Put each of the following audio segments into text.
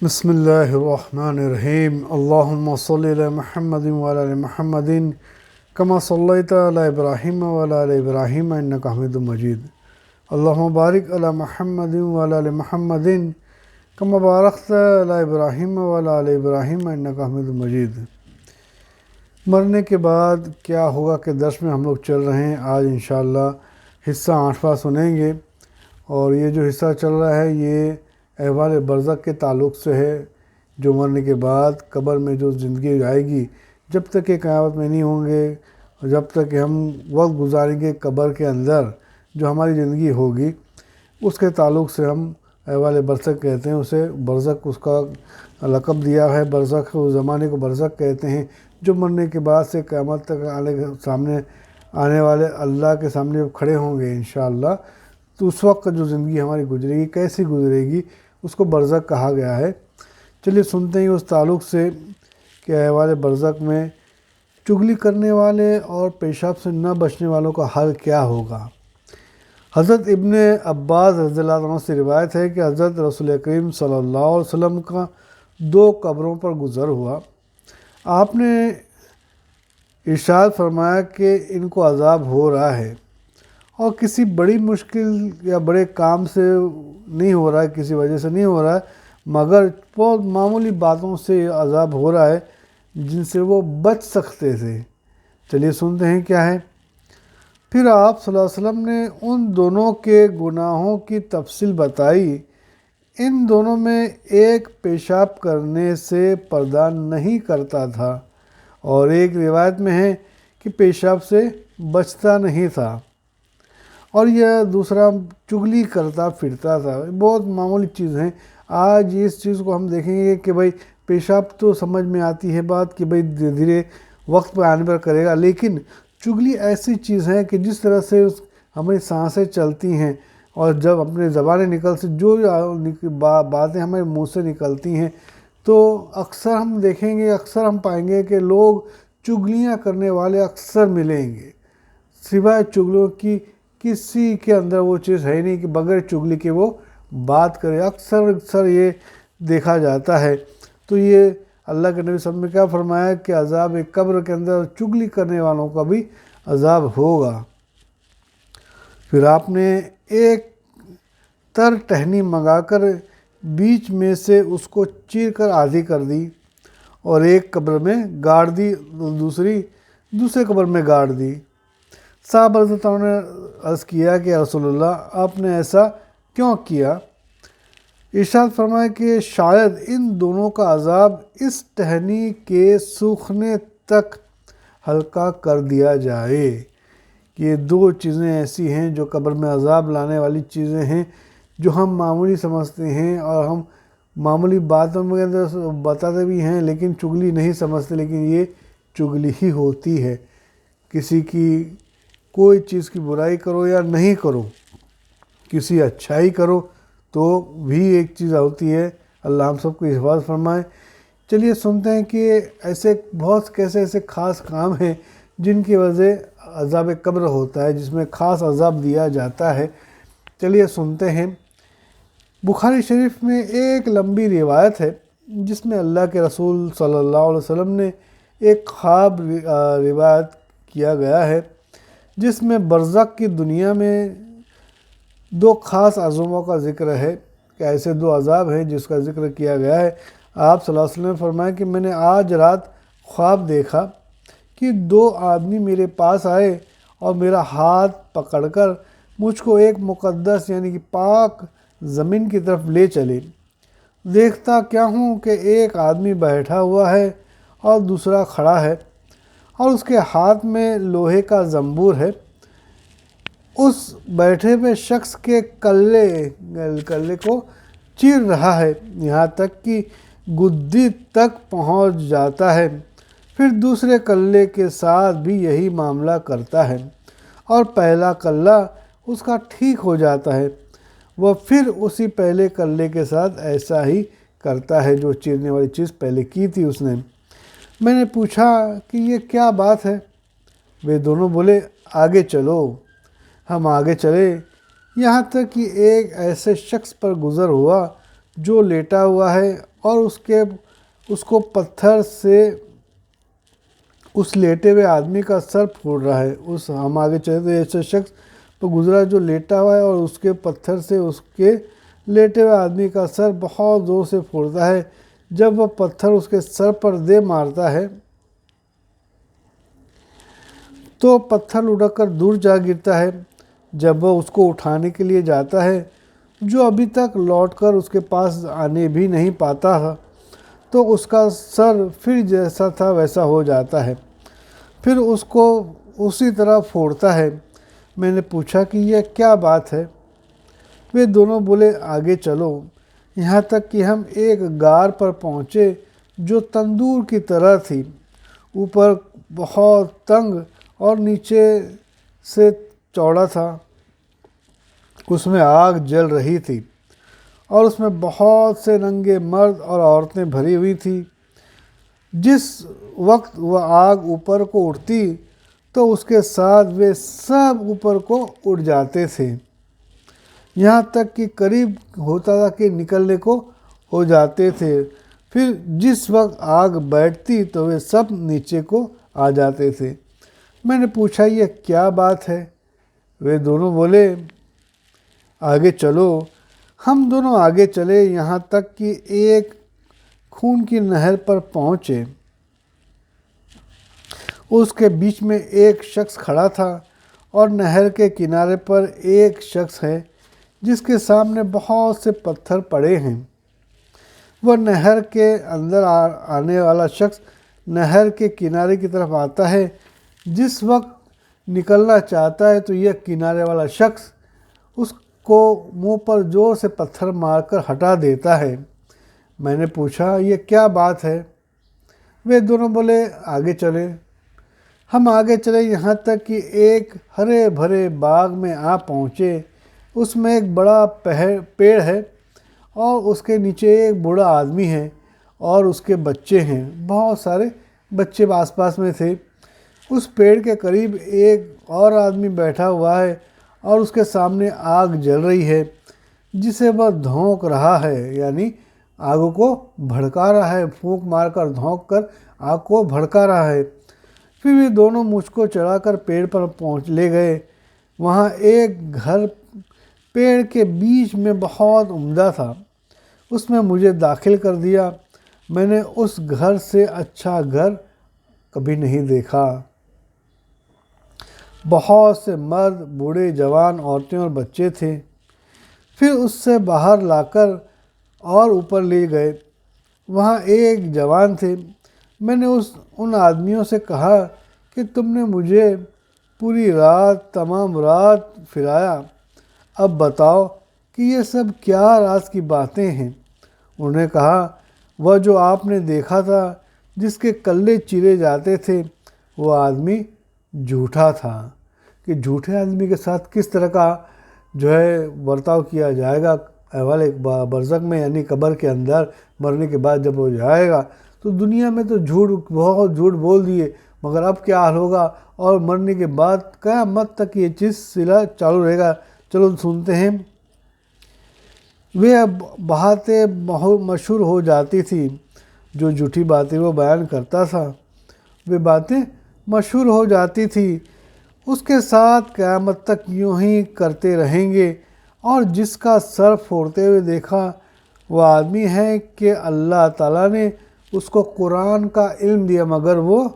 بسم اللہ الرحمن الرحیم اللہم صلی علی محمد وعلی آل محمد کما صلیت علی ابراہیم وعلی آل ابراہیم انک حمید مجید اللہم بارک علی محمد وعلی آل محمد کما بارکت علی ابراہیم وعلی آل ابراہیم انک حمید مجید۔ مرنے کے بعد کیا ہوگا کہ درس میں ہم لوگ چل رہے ہیں۔ آج انشاءاللہ حصہ 8واں سنیں گے، اور یہ جو حصہ چل رہا ہے یہ احوال برزخ کے تعلق سے ہے، جو مرنے کے بعد قبر میں جو زندگی آئے گی، جب تک کہ قیامت میں نہیں ہوں گے، اور جب تک کہ ہم وقت گزاریں گے قبر کے اندر، جو ہماری زندگی ہوگی اس کے تعلق سے ہم احوال برزخ کہتے ہیں۔ اسے برزخ اس کا لقب دیا ہے، برزخ اس زمانے کو برزخ کہتے ہیں جو مرنے کے بعد سے قیامت تک سامنے آنے والے اللہ کے سامنے کھڑے ہوں گے انشاءاللہ۔ تو اس وقت جو زندگی ہماری گزرے گی کیسی گزرے گی، اس کو برزخ کہا گیا ہے۔ چلیے سنتے ہیں اس تعلق سے کہ احوال برزخ میں چغلی کرنے والے اور پیشاب سے نہ بچنے والوں کا حل کیا ہوگا۔ حضرت ابن عباس رضی اللہ عنہ سے روایت ہے کہ حضرت رسول کریم صلی اللہ علیہ وسلم کا 2 قبروں پر گزر ہوا۔ آپ نے ارشاد فرمایا کہ ان کو عذاب ہو رہا ہے، اور کسی بڑی مشکل یا بڑے کام سے نہیں ہو رہا ہے، کسی وجہ سے نہیں ہو رہا ہے، مگر بہت معمولی باتوں سے عذاب ہو رہا ہے جن سے وہ بچ سکتے تھے۔ چلیے سنتے ہیں کیا ہے۔ پھر آپ صلی اللہ علیہ وسلم نے ان دونوں کے گناہوں کی تفصیل بتائی۔ ان دونوں میں ایک پیشاب کرنے سے پردہ نہیں کرتا تھا، اور ایک روایت میں ہے کہ پیشاب سے بچتا نہیں تھا، اور یہ دوسرا چغلی کرتا پھرتا تھا۔ بہت معمولی چیز ہیں۔ آج اس چیز کو ہم دیکھیں گے کہ بھائی پیشاب تو سمجھ میں آتی ہے بات کہ بھائی دھیرے دھیرے وقت پہ آنے پر کرے گا، لیکن چغلی ایسی چیز ہے کہ جس طرح سے ہماری سانسیں چلتی ہیں، اور جب اپنے زبانیں نکلتی جو باتیں ہمارے منہ سے نکلتی ہیں، تو اکثر ہم دیکھیں گے، اکثر ہم پائیں گے کہ لوگ چغلیاں کرنے والے اکثر ملیں گے۔ سوائے چغلیوں کی کسی کے اندر وہ چیز ہے نہیں کہ بغیر چغلی کے وہ بات کرے، اکثر یہ دیکھا جاتا ہے۔ تو یہ اللہ کے نبی صلی اللہ علیہ وسلم نے کیا فرمایا کہ عذاب قبر کے اندر چغلی کرنے والوں کا بھی عذاب ہوگا۔ پھر آپ نے ایک تر ٹہنی منگا کر بیچ میں سے اس کو چیر کر آدھی کر دی، اور ایک قبر میں گاڑ دی، دوسرے قبر میں گاڑ دی۔ صحابہ رضی اللہ عنہ نے عرض کیا کہ رسول اللہ آپ نے ایسا کیوں کیا؟ ارشاد فرمایا کہ شاید ان دونوں کا عذاب اس ٹہنی کے سوکھنے تک ہلکا کر دیا جائے۔ یہ 2 چیزیں ایسی ہیں جو قبر میں عذاب لانے والی چیزیں ہیں، جو ہم معمولی سمجھتے ہیں، اور ہم معمولی باتوں میں بتاتے بھی ہیں لیکن چغلی نہیں سمجھتے، لیکن یہ چغلی ہی ہوتی ہے۔ کسی کی کوئی چیز کی برائی کرو یا نہیں کرو، کسی اچھائی کرو تو بھی ایک چیز ہوتی ہے۔ اللہ ہم سب کو حفاظت فرمائے۔ چلیے سنتے ہیں کہ ایسے بہت کیسے ایسے خاص کام ہیں جن کی وجہ عذاب قبر ہوتا ہے، جس میں خاص عذاب دیا جاتا ہے۔ چلیے سنتے ہیں۔ بخاری شریف میں ایک لمبی روایت ہے جس میں اللہ کے رسول صلی اللہ علیہ وسلم نے ایک خواب روایت کیا گیا ہے، جس میں برزخ کی دنیا میں 2 خاص عذابوں کا ذکر ہے، کہ ایسے 2 عذاب ہیں جس کا ذکر کیا گیا ہے۔ آپ صلی اللہ علیہ وسلم نے فرمایا کہ میں نے آج رات خواب دیکھا کہ 2 آدمی میرے پاس آئے اور میرا ہاتھ پکڑ کر مجھ کو ایک مقدس یعنی کہ پاک زمین کی طرف لے چلے۔ دیکھتا کیا ہوں کہ ایک آدمی بیٹھا ہوا ہے اور دوسرا کھڑا ہے، اور اس کے ہاتھ میں لوہے کا زنبور ہے۔ اس بیٹھے ہوئے شخص کے کلے کو چیر رہا ہے، یہاں تک کہ گدی تک پہنچ جاتا ہے۔ پھر دوسرے کلے کے ساتھ بھی یہی معاملہ کرتا ہے، اور پہلا کلہ اس کا ٹھیک ہو جاتا ہے۔ وہ پھر اسی پہلے کلے کے ساتھ ایسا ہی کرتا ہے جو چیرنے والی چیز پہلے کی تھی اس نے۔ میں نے پوچھا کہ یہ کیا بات ہے؟ وہ دونوں بولے آگے چلو۔ ہم آگے چلے، یہاں تک کہ ایک ایسے شخص پر گزر ہوا جو لیٹا ہوا ہے اور اس کو پتھر سے اس لیٹے ہوئے آدمی کا سر پھوڑ رہا ہے۔ ہم آگے چلے تو ایسے شخص پر گزرا جو لیٹا ہوا ہے اور اس کے پتھر سے اس کے لیٹے ہوئے آدمی کا سر بہت زور سے پھوڑتا ہے۔ جب وہ پتھر اس کے سر پر دے مارتا ہے تو پتھر لڑک کر دور جا گرتا ہے۔ جب وہ اس کو اٹھانے کے لیے جاتا ہے، جو ابھی تک لوٹ کر اس کے پاس آنے بھی نہیں پاتا تھا، تو اس کا سر پھر جیسا تھا ویسا ہو جاتا ہے، پھر اس کو اسی طرح پھوڑتا ہے۔ میں نے پوچھا کہ یہ کیا بات ہے؟ وہ دونوں بولے آگے چلو، یہاں تک کہ ہم ایک غار پر پہنچے جو تندور کی طرح تھی، اوپر بہت تنگ اور نیچے سے چوڑا تھا۔ اس میں آگ جل رہی تھی اور اس میں بہت سے ننگے مرد اور عورتیں بھری ہوئی تھی۔ جس وقت وہ آگ اوپر کو اٹھتی تو اس کے ساتھ وہ سب اوپر کو اٹھ جاتے تھے، یہاں تک کہ قریب ہوتا تھا کہ نکلنے کو ہو جاتے تھے۔ پھر جس وقت آگ بیٹھتی تو وہ سب نیچے کو آ جاتے تھے۔ میں نے پوچھا یہ کیا بات ہے؟ وہ دونوں بولے آگے چلو۔ ہم دونوں آگے چلے یہاں تک کہ ایک خون کی نہر پر پہنچے۔ اس کے بیچ میں ایک شخص کھڑا تھا اور نہر کے کنارے پر ایک شخص ہے جس کے سامنے بہت سے پتھر پڑے ہیں۔ وہ نہر کے اندر آنے والا شخص نہر کے کنارے کی طرف آتا ہے۔ جس وقت نکلنا چاہتا ہے تو یہ کنارے والا شخص اس کو منہ پر زور سے پتھر مار کر ہٹا دیتا ہے۔ میں نے پوچھا یہ کیا بات ہے؟ وہ دونوں بولے آگے چلے۔ ہم آگے چلے یہاں تک کہ ایک ہرے بھرے باغ میں آ پہنچے۔ اس میں ایک بڑا پیڑ ہے اور اس کے نیچے ایک بوڑھا آدمی ہے اور اس کے بچے ہیں، بہت سارے بچے آس پاس میں تھے۔ اس پیڑ کے قریب ایک اور آدمی بیٹھا ہوا ہے اور اس کے سامنے آگ جل رہی ہے جسے وہ دھونک رہا ہے، یعنی آگ کو بھڑکا رہا ہے، پھونک مار کر دھونک کر آگ کو بھڑکا رہا ہے۔ پھر وہ دونوں مجھ کو چڑھا کر پیڑ پر لے گئے۔ وہاں ایک گھر پیڑ کے بیچ میں بہت عمدہ تھا، اس میں مجھے داخل کر دیا۔ میں نے اس گھر سے اچھا گھر کبھی نہیں دیکھا۔ بہت سے مرد، بوڑھے، جوان، عورتیں اور بچے تھے۔ پھر اس سے باہر لا کر اور اوپر لے گئے۔ وہاں ایک جوان تھے۔ میں نے ان آدمیوں سے کہا کہ تم نے مجھے پوری رات، تمام رات پھرایا، اب بتاؤ کہ یہ سب کیا راز کی باتیں ہیں؟ انہوں نے کہا وہ جو آپ نے دیکھا تھا جس کے کلے چیرے جاتے تھے وہ آدمی جھوٹا تھا، کہ جھوٹے آدمی کے ساتھ کس طرح کا برتاؤ کیا جائے گا احوال برزخ میں، یعنی قبر کے اندر مرنے کے بعد جب وہ جائے گا تو دنیا میں تو بہت جھوٹ بول دیے، مگر اب کیا حال ہوگا اور مرنے کے بعد قیامت تک یہ چیز سلسلہ چالو رہے گا۔ چلو سنتے ہیں۔ وہ باتیں مشہور ہو جاتی تھی، جو جھوٹی باتیں وہ بیان کرتا تھا وہ باتیں مشہور ہو جاتی تھی، اس کے ساتھ قیامت تک یوں ہی کرتے رہیں گے۔ اور جس کا سر پھوڑتے ہوئے دیکھا وہ آدمی ہے کہ اللہ تعالیٰ نے اس کو قرآن کا علم دیا، مگر وہ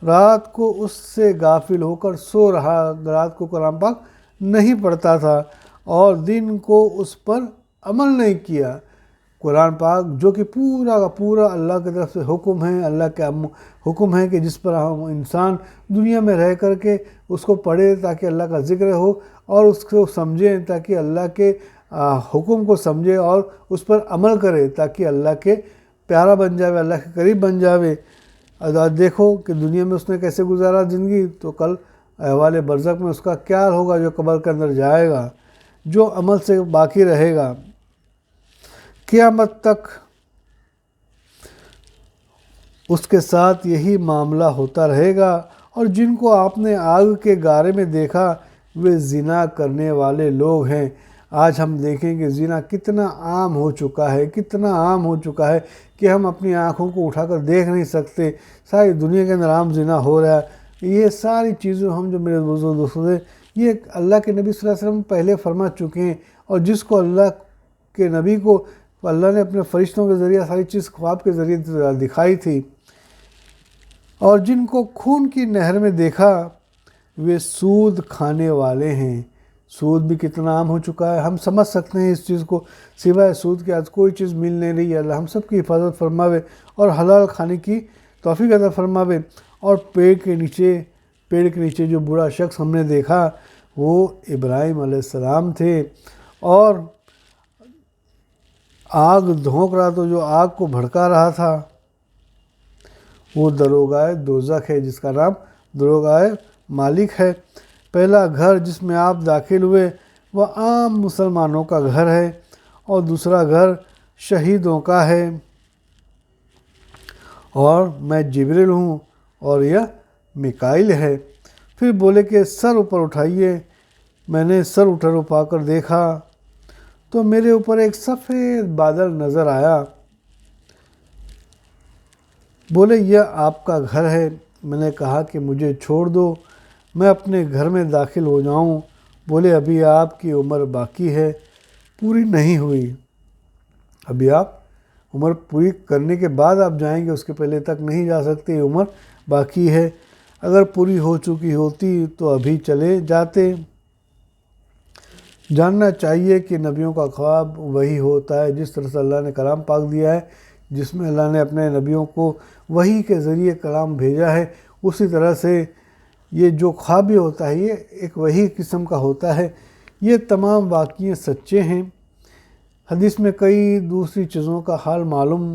رات کو اس سے غافل ہو کر سو رہا، رات کو قرآن پاک نہیں پڑھتا تھا اور دن کو اس پر عمل نہیں کیا۔ قرآن پاک جو کہ پورا کا پورا اللہ کی طرف سے حکم ہے، اللہ کا حکم ہے کہ جس پر ہم انسان دنیا میں رہ کر کے اس کو پڑھے تاکہ اللہ کا ذکر ہو اور اس کو سمجھیں تاکہ اللہ کے حکم کو سمجھے اور اس پر عمل کرے تاکہ اللہ کے پیارا بن جاوے، اللہ کے قریب بن جاوے۔ دیکھو کہ دنیا میں اس نے کیسے گزارا زندگی، تو کل احوال برزخ میں اس کا کیا ہوگا جو قبر کے اندر جائے گا، جو عمل سے باقی رہے گا قیامت تک اس کے ساتھ یہی معاملہ ہوتا رہے گا۔ اور جن کو آپ نے آگ کے گارے میں دیکھا وہ زنا کرنے والے لوگ ہیں۔ آج ہم دیکھیں کہ زنا کتنا عام ہو چکا ہے، کتنا عام ہو چکا ہے کہ ہم اپنی آنکھوں کو اٹھا کر دیکھ نہیں سکتے، ساری دنیا کے اندر عام زنا ہو رہا ہے۔ یہ ساری چیزیں ہم جو میرے بزرگ دوستوں سے، یہ اللہ کے نبی صلی اللہ علیہ وسلم پہلے فرما چکے ہیں، اور جس کو اللہ کے نبی کو اللہ نے اپنے فرشتوں کے ذریعہ ساری چیز خواب کے ذریعے دکھائی تھی، اور جن کو خون کی نہر میں دیکھا وہ سود کھانے والے ہیں۔ سود بھی کتنا عام ہو چکا ہے، ہم سمجھ سکتے ہیں اس چیز کو، سوائے سود کے آج کوئی چیز مل نہیں رہی ہے۔ اللہ ہم سب کی حفاظت فرماوے اور حلال کھانے کی توفیق عطا فرماوے۔ اور پیڑ کے نیچے جو بڑا شخص ہم نے دیکھا وہ ابراہیم علیہ السلام تھے، اور آگ دھونک رہا تو جو آگ کو بھڑکا رہا تھا وہ دروغہ دوزخ ہے، جس کا نام دروغہ مالک ہے۔ پہلا گھر جس میں آپ داخل ہوئے وہ عام مسلمانوں کا گھر ہے، اور دوسرا گھر شہیدوں کا ہے، اور میں جبریل ہوں اور یہ میکائیل ہے۔ پھر بولے کہ سر اوپر اٹھائیے۔ میں نے سر اٹھا کر دیکھا تو میرے اوپر ایک سفید بادل نظر آیا۔ بولے یہ آپ کا گھر ہے۔ میں نے کہا کہ مجھے چھوڑ دو، میں اپنے گھر میں داخل ہو جاؤں۔ بولے ابھی آپ کی عمر باقی ہے، پوری نہیں ہوئی، ابھی آپ عمر پوری کرنے کے بعد آپ جائیں گے، اس کے پہلے تک نہیں جا سکتے، یہ عمر باقی ہے، اگر پوری ہو چکی ہوتی تو ابھی چلے جاتے۔ جاننا چاہیے کہ نبیوں کا خواب وہی ہوتا ہے، جس طرح سے اللہ نے کلام پاک دیا ہے، جس میں اللہ نے اپنے نبیوں کو وحی کے ذریعے کلام بھیجا ہے، اسی طرح سے یہ جو خواب بھی ہوتا ہے یہ ایک وحی قسم کا ہوتا ہے۔ یہ تمام واقعے سچے ہیں۔ حدیث میں کئی دوسری چیزوں کا حال معلوم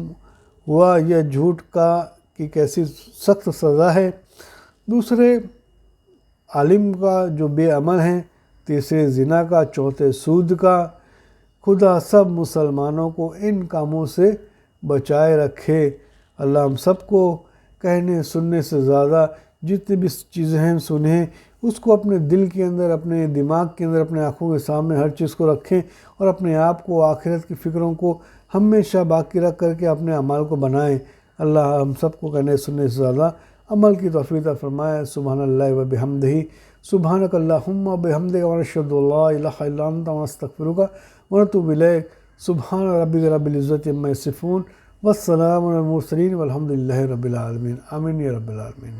ہوا، یہ جھوٹ کی کیسی سخت سزا ہے، دوسرے عالم کا جو بے عمل ہیں، تیسرے زنا کا، چوتھے سود کا۔ خدا سب مسلمانوں کو ان کاموں سے بچائے رکھے۔ اللہ ہم سب کو کہنے سننے سے زیادہ جتنی بھی چیزیں ہیں سنیں، اس کو اپنے دل کے اندر، اپنے دماغ کے اندر، اپنے آنکھوں کے سامنے ہر چیز کو رکھیں، اور اپنے آپ کو آخرت کی فکروں کو ہمیشہ باقی رکھ کر کے اپنے اعمال کو بنائیں۔ اللہ ہم سب کو کہنے سننے سے زیادہ عمل کی توفیق عطا فرمائے۔ سبحان اللہ و بحمدہ، سبحانک اللہم و بحمدک، ونشہد ان لا الہ الا انت ونستغفرک ونتوب الیک۔ سبحان ربک رب العزۃ عما یصفون، والسلام علی المرسلین، والحمد للہ رب العالمین۔ آمین یا رب العالمین۔